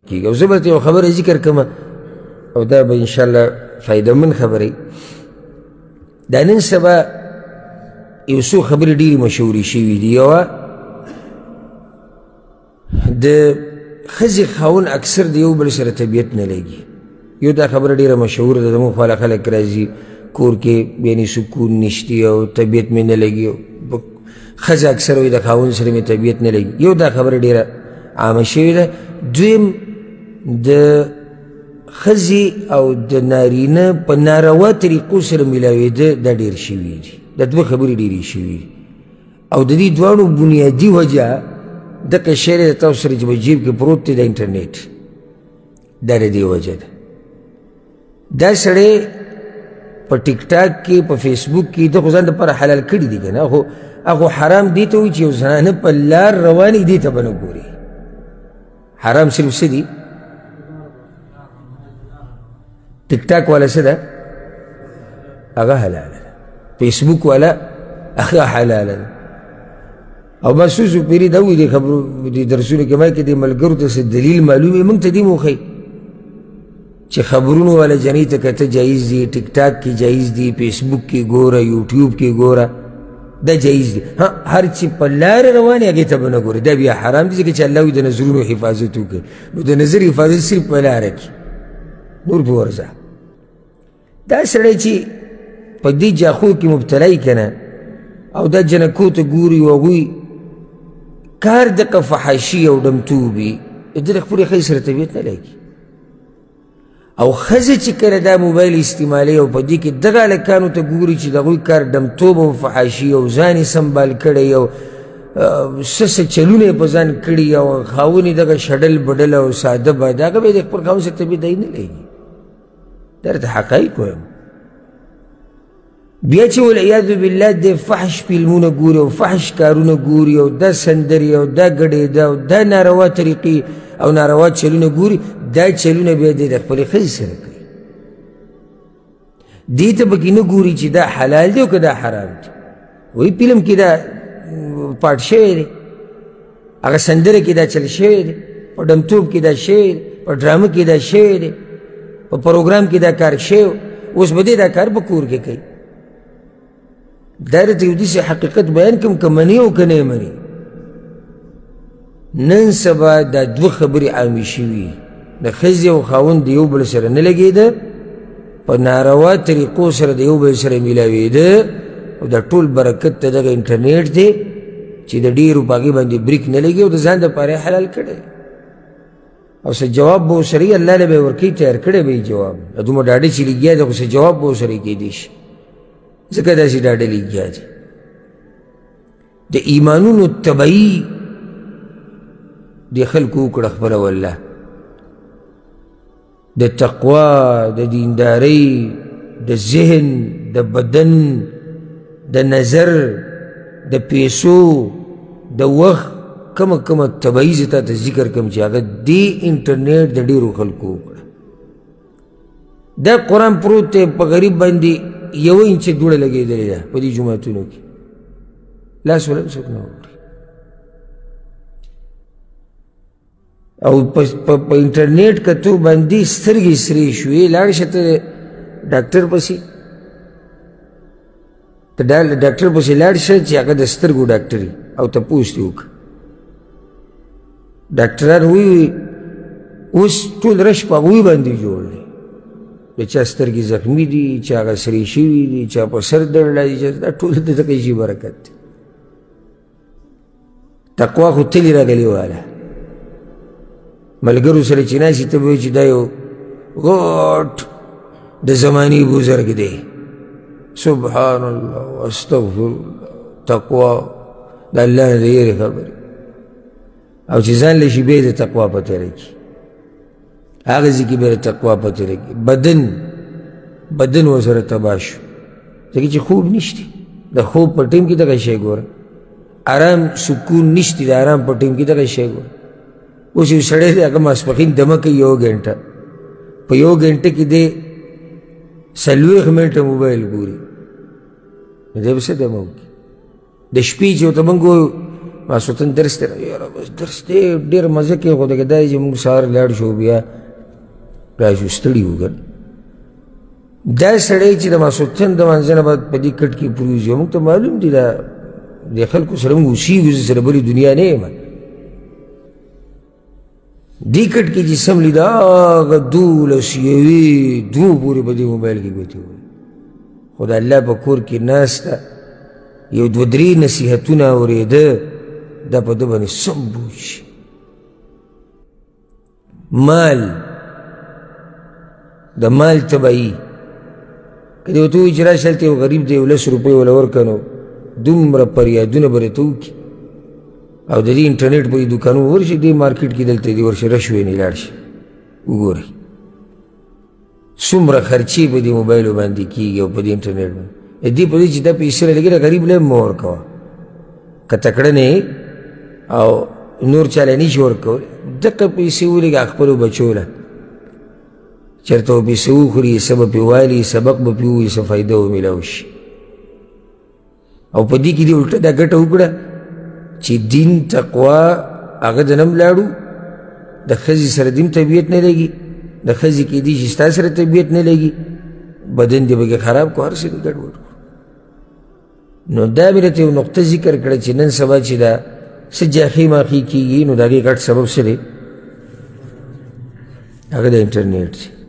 کېږي. او زه به درته یو خبره ذکر کړم او دا به انشاءالله فایدهمند خبرې. دا نن سبا یو څو خبرې ډېرې مشهورې شوي دي. یوه د ښځې خاوند اکثر د یو بل سره طبیعت نه لګي. یو دا خبره ډېره مشهوره ده، زموږ خواله خلک راځي کور کې یعنې سکون نشتی او طبیعت مې نه لګي. ښځه اکثر وایي د خاوند سره مې طبیعت نه لګي. یو دا خبره ډېره عامه شوې ده. دویم د ښځې او د نارینه په ناروا طریقو سره میلاوېده دا ډېر شوي دي. دا دوه خبرې ډېرې شوي دي او د دې دواړو بنیادي وجه دغه شی دی د تاسو سره چې په جیب کې پروت دی د انټرنیټ. دا د دې وجه ده. دا سړی په ټیک ټاک کې په فیسبوک کې د خو ځان دپاره حلال کړي دي که نه. هغو حرام دې ته وایي چې یو زنانه په لار روانې دې ته به نه ګوري. حرام صرف څه دي؟ ټیک ټاک والا څه ده؟ هغه حلاله ده. فیسبوک والا هغه حلاله ده. او محسوس پیری دا وایي د خبرو د درسونو کې ما کې د ملګرو ته څه دلیل معلوم وي موږ ته دې موښئ چې خبرونو والا جنۍ ته کته جایز دي، ټیک ټاک کې جایز دي، فیسبوک کې ګوره، یوټیوب کې ګوره، دا جایز دي. هر چې په لارې روان هغې ته به نه ګورې، دا بیا حرام دي ځکه چې الله وایي د نظرونو حفاظت وکړئ. نو د نظر حفاظت صرف په لاره کې، نور پې ورځه. دا سړی چې په دې جاخو کې مبتلا یي که نه او دا جنکو ته ګوري او هغوی کار دغه فحاشي او ډمتوب وي، د دې خپلې ښځې سره طبیعت نه لګي. او ښځه چې کله دا موبایل استعمالوي او په دې کې دغه هلکانو ته ګوري چې د هغوی کار ډمتوب او فحاشي او ځان یې سنبال کړی او څه چلونه یې په ځان کړي او خاوند یې دغه شډل بډل او ساده باده، هغه به یې د خپل خاوند سره طبیعت دی نه لګي. دا درته حقایق وایم. بیا چې والعیاذ بالله د فحش فلمونه ګوري او فحش کارونه ګوري او دا سندرې او دا ګډېده او دا ناروا طریقې او ناروا چلونه ګوري، دا چلونه بیا دی د خپلې ښځې سره کوي. دې ته پکې نه ګوري چې دا حلال دی او که دا حرام دی. وایي فلم کې دا پاټ شوی دی، هغه سندره کې دا چل شوی دی، په ډمتوب کې دا شوی دی، په ډرامه کې دا شوی دی، په پروګرام کې دا کار شوی. اوس به دې دا کار په کور کې کوي. دا درته یو داسې حقیقت بیان کړم که مني او که نه یې مني. نن سبا دا دوه خبرې عامې شوي، د ښځې او خاوند د یو بل سره نه لګېده، په ناروا طریقو سره د یو بل سره میلاوېده. او دا ټول برکت ته دغه انټرنیټ دی چې د ډېرو په هغې باندې بریک نه لګي او د ځان دپاره یې حلال کړی. او څه جواب به ورسره وي، الله له به یې ورکوي، تیار کړی به یې جواب. دومره ډاډه چې لګیا دی خو څه جواب به ورسره کېدی شي، ځکه داسې ډاډه لګیا دی. د ایمانونو طبعي د خلکو وکړه خپله والله، د تقوا، د دیندارۍ، د ذهن، د بدن، د نظر، د پیسو، د وخت کومه طبعي زه تا ته ذکر کړم چې هغه دې انټرنیټ د ډېرو خلکو وکړه. دا قرآن پروت دی په غریب باندې یوه انچه دوړه لګېدلې ده په دې جوماتونو کې، لاس ولا څوک نه وکړي. او په انټرنیټ کتو باندې سترګې سرې شوې. لاړ شه ته ډاکټر پسې، ته ډاکټر پسې لاړ شه چې هغه د سترګو ډاکټر وي او تپوس دې وکړه. ډاکټران وایي اوس ټول رش په هغوی باندې جوړ دی، د چا سترګې زخمي دي، چا هغه سرې شوي دي، چا په سر درد راځي، دا ټول د دغه شي برکت دی. تقوا خو تلې راغلې واله. ملګرو سره چې ناستې ته به وایي چې دا یو غټ د زمانې بزرګ دی. سبحان الله استغفر الله. تقوا د الله نه د یېرې خبرې، او چې ځان له شي بیا د تقوا پته لګي، هغه ځای کې بیا د تقوا پته لګي. بدن ورسره تباه شو ځکه چې خوب نشته. د خوب په ټیم کې دغه شی ګوره، آرام سکون نشته، د آرام په ټیم کې دغه شی ګوره. اوس یو سړی دی هغه ماسپښین دمه کوي 1 ګنټه، په 1 ګنټه کې دی 40 منټه موبایل ګوري، نو دی به څه دمه وکړي؟ د شپې چې ورته موږ ماسوتن درس دی یاره بس درس دی ډېر مزه کوي خو دغه دا چې موږ سهار لاړ شو بیا راشو ستړي وو ګر دا سړی چې د ماسوتن د مانځه نه بعد په دې کټ کې پروزي موږ ته معلوم دي دا د خلکو سره موږ اوسېږو زه سره بلې دنیا نه یم دې کټ کې چې سم لیده هغه 12 یوې 2 پورې په دې موبایل کې ګوتې وویل خو د الله په کور کې ناسته یو 2-3 نصیحتونه اورېده دا په ده باندې سم بوج شي مال د مال تبعي که دې ورته ووایي چې راشه هلته یو غریب دی 10 روپۍ وله ورکړه نو دومره فریادونه به درته وکړي او د دې انټرنیټ په دې دوکانونو ورشي دې مارکیټ کې دلته دې ورشي رش وینې لاړ شي وګورئ څومره خرچې په دې موبایلو باندې کېږي او په دې انټرنیټ باندې دې په دې چې دا پیسې رالګېږي غریب له مه ورکوه که تکړه نه او نور چاله نشي ورکولی دقه پیسې ولېږه خپلو بچو له چېرته به پیسې وخوري څه به پرې والي سبق به پرې ووایي څه فایده ومیلاو شي او په دې کې دې الټه دا ګټه وکړه چې دین تقوا هغه د نه لاړو د ښځې سره دیم طبیعت نه لګي د ښځې کېدي چې ستا سره طبیعت نه لګي بدن دې پکې خراب کو هر څه دې ګډوډ کړو نو دا مې راته یو نقطه ذکر کړه چې نن سبا چې دا څه جاخي ماخي کېږي نو د هغې ګډ سبب څه دی هغه د انټرنیټ دی